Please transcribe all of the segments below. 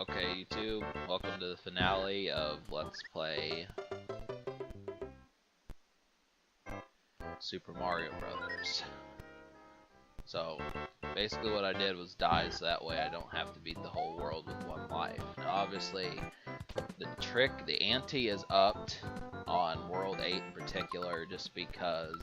Okay, YouTube, welcome to the finale of Let's Play Super Mario Brothers. So, basically what I did was die so that way I don't have to beat the whole world with one life. Now obviously, the ante is upped on World 8 in particular just because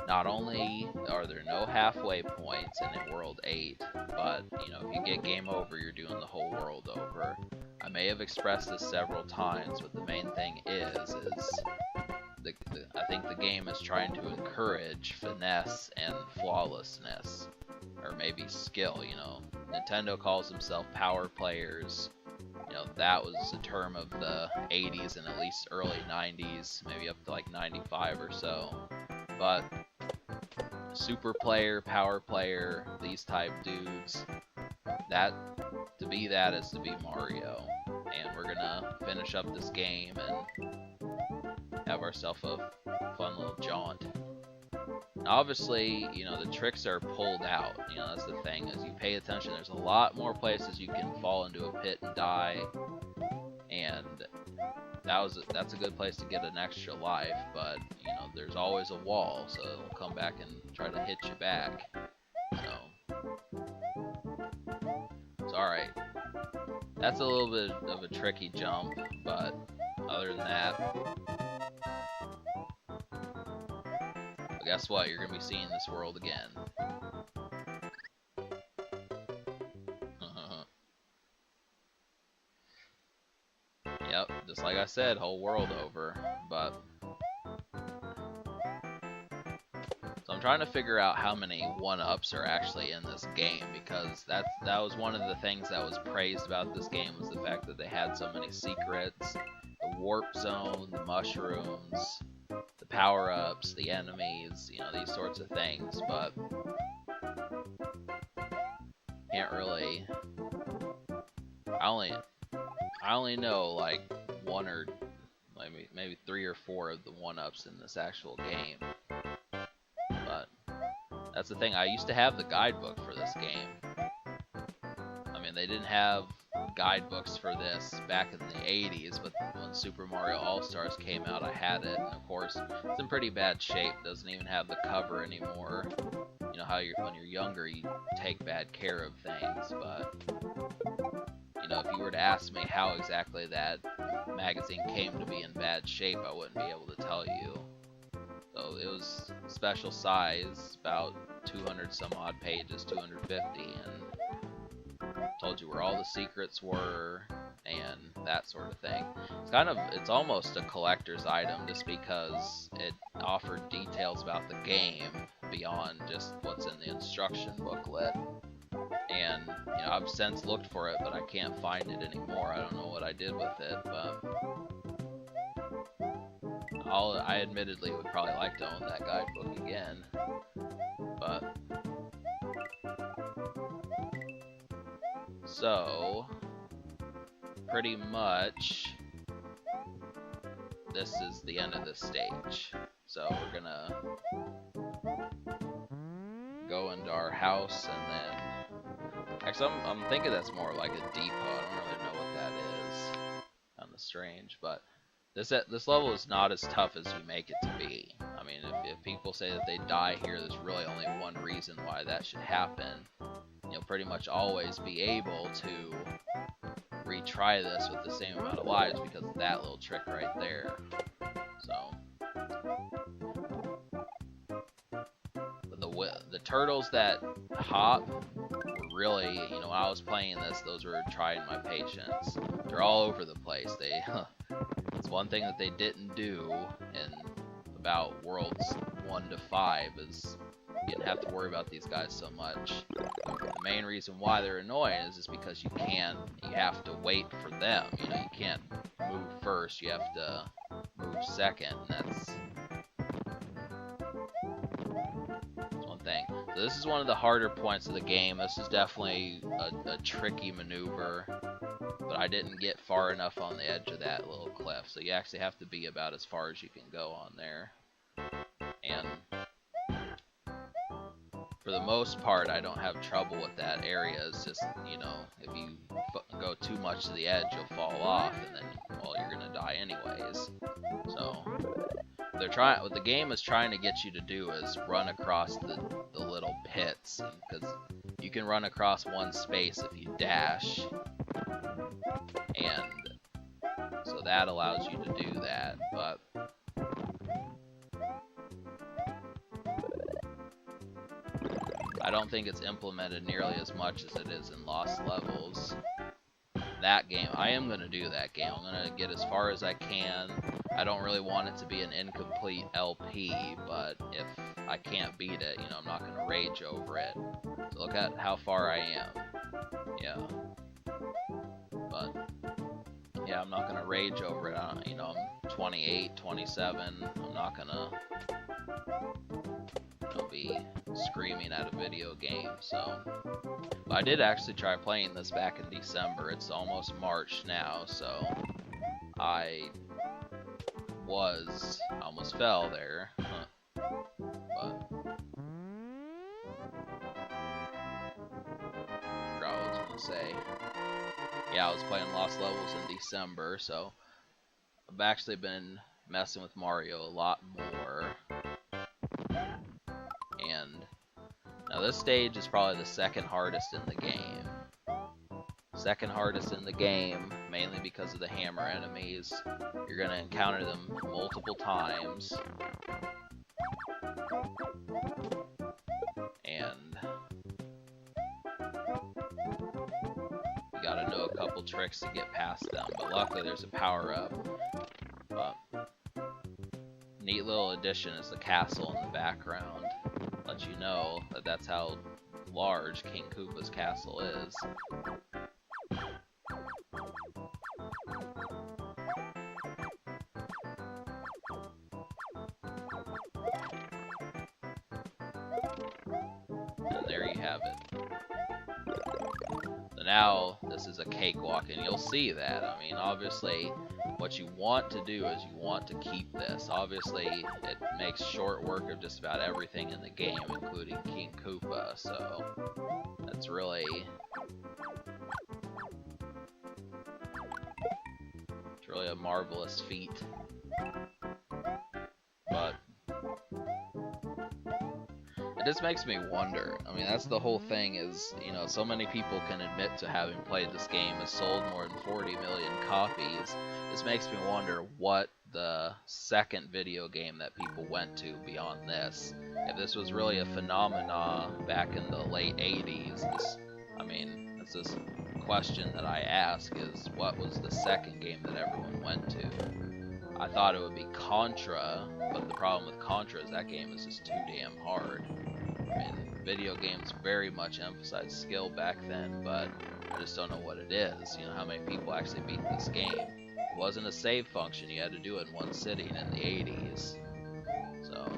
not only are there no halfway points in World 8, but, you know, if you get game over, you're doing the whole world over. I may have expressed this several times, but the main thing is I think the game is trying to encourage finesse and flawlessness, or maybe skill, you know. Nintendo calls themselves power players. You know, that was a term of the 80s and at least early 90s, maybe up to like 95 or so. But super player, power player, these type dudes, to be that is to be Mario. And we're gonna finish up this game and have ourselves a fun little jaunt. And obviously, you know, the tricks are pulled out. You know, that's the thing, is you pay attention, there's a lot more places you can fall into a pit and die, and that's a good place to get an extra life, but, you know, there's always a wall, so it'll come back and try to hit you back. So alright. That's a little bit of a tricky jump, but other than that, but guess what? You're gonna be seeing this world again. Yep, just like I said, whole world over. But so I'm trying to figure out how many one-ups are actually in this game, because that was one of the things that was praised about this game, was the fact that they had so many secrets, the warp zone, the mushrooms, the power-ups, the enemies, you know, these sorts of things, but can't really. I only know like one or maybe 3 or 4 of the one-ups in this actual game. But that's the thing, I used to have the guidebook for this game. I mean, they didn't have guidebooks for this back in the 80s, but when Super Mario All-Stars came out, I had it, and of course, it's in pretty bad shape, doesn't even have the cover anymore. You know how when you're younger, you take bad care of things, but you know, if you were to ask me how exactly that magazine came to be in bad shape, I wouldn't be able to tell you. So it was special size, about 200 some odd pages, 250, and told you where all the secrets were and that sort of thing. It's almost a collector's item, just because it offered details about the game beyond just what's in the instruction booklet. And, you know, I've since looked for it, but I can't find it anymore. I don't know what I did with it, but I admittedly would probably like to own that guidebook again. But so pretty much this is the end of this stage. So we're gonna go into our house, and then actually, I'm thinking that's more like a depot. I don't really know what that is. Kind of strange, but this level is not as tough as you make it to be. I mean, if people say that they die here, there's really only one reason why that should happen. You'll pretty much always be able to retry this with the same amount of lives because of that little trick right there. So, but the turtles that hop, really, you know, when I was playing this, those were trying my patience. They're all over the place. It's one thing that they didn't do in about Worlds 1 to 5 is you didn't have to worry about these guys so much. The main reason why they're annoying is just because you have to wait for them. You know, you can't move first, you have to move second, and that's one thing. So this is one of the harder points of the game. This is definitely a tricky maneuver, but I didn't get far enough on the edge of that little cliff, so you actually have to be about as far as you can go on there. And for the most part, I don't have trouble with that area. It's just, you know, if you go too much to the edge, you'll fall off, and then, well, you're gonna die anyways. So, what the game is trying to get you to do is run across the little pits, because you can run across one space if you dash, and so that allows you to do that, but I don't think it's implemented nearly as much as it is in Lost Levels. That game, I am going to do that game. I'm going to get as far as I can. I don't really want it to be an incomplete LP, but if I can't beat it, you know, I'm not going to rage over it. So look at how far I am. Yeah. But, yeah, I'm not going to rage over it. You know, I'm 28, 27. I'm not going to be screaming at a video game, so. But I did actually try playing this back in December. It's almost March now, so I almost fell there. But I forgot what I was gonna say. Yeah, I was playing Lost Levels in December, so I've actually been messing with Mario a lot more. And now this stage is probably the second hardest in the game. Second hardest in the game, mainly because of the hammer enemies. You're going to encounter them multiple times. And you gotta know a couple tricks to get past them. But luckily there's a power-up. But neat little addition is the castle in the background. Let you know that that's how large King Koopa's castle is. And there you have it. So now this is a cakewalk, and you'll see that. I mean, obviously, what you want to do is you want to keep this. Obviously, it makes short work of just about everything in the game, including King Koopa, so that's really... it's really a marvelous feat. But it just makes me wonder. I mean, that's the whole thing is, you know, so many people can admit to having played this game, has sold more than 40 million copies. This makes me wonder what the second video game that people went to beyond this. If this was really a phenomenon back in the late 80s, I mean, it's this question that I ask is, what was the second game that everyone went to? I thought it would be Contra, but the problem with Contra is that game is just too damn hard. I mean, video games very much emphasized skill back then, but I just don't know what it is. You know, how many people actually beat this game? It wasn't a save function, you had to do it in one sitting in the 80s. So,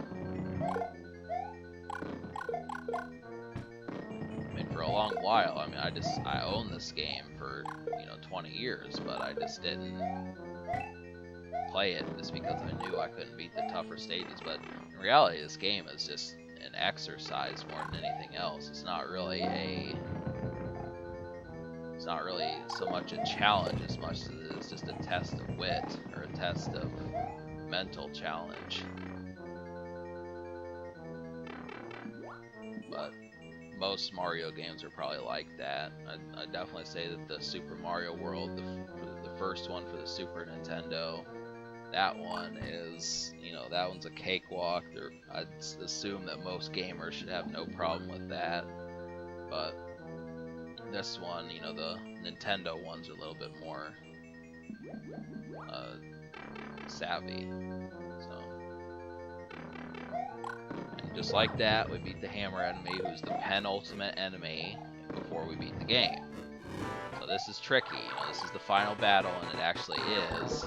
I mean, for a long while, I mean, I owned this game for, you know, 20 years, but I just didn't play it just because I knew I couldn't beat the tougher stages. But in reality, this game is just an exercise more than anything else. It's not really so much a challenge as much as it is just a test of wit or a test of mental challenge. But most Mario games are probably like that. I'd definitely say that the Super Mario World, the first one for the Super Nintendo, that one is, you know, that one's a cakewalk. I'd assume that most gamers should have no problem with that. But this one, you know, the Nintendo ones are a little bit more savvy. So, and just like that, we beat the hammer enemy, who's the penultimate enemy before we beat the game. So this is tricky. You know, this is the final battle, and it actually is.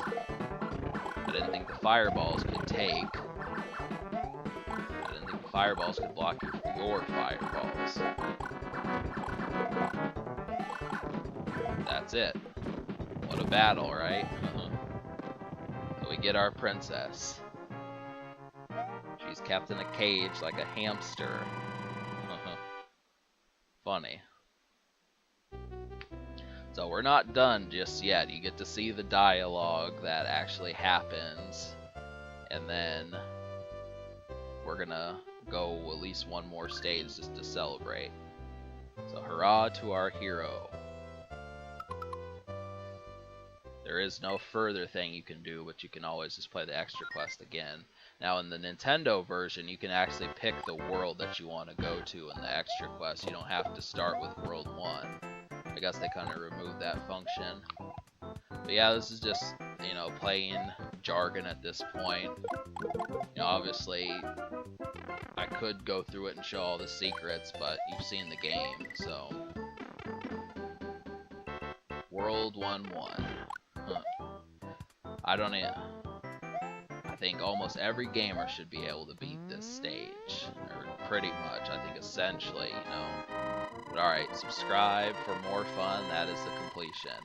I didn't think the fireballs could take. I didn't think the fireballs could block your fireballs. That's it. What a battle, right? So we get our princess. She's kept in a cage like a hamster. funny. So we're not done just yet. You get to see the dialogue that actually happens, and then we're gonna go at least one more stage just to celebrate. So hurrah to our hero. There is no further thing you can do, but you can always just play the extra quest again. Now in the Nintendo version, you can actually pick the world that you want to go to in the extra quest. You don't have to start with World 1. I guess they kind of removed that function. But yeah, this is just, you know, plain jargon at this point. You know, obviously, I could go through it and show all the secrets, but you've seen the game, so. World 1-1. I don't even. I think almost every gamer should be able to beat this stage, or pretty much. I think essentially, you know. But alright, subscribe for more fun. That is the completion.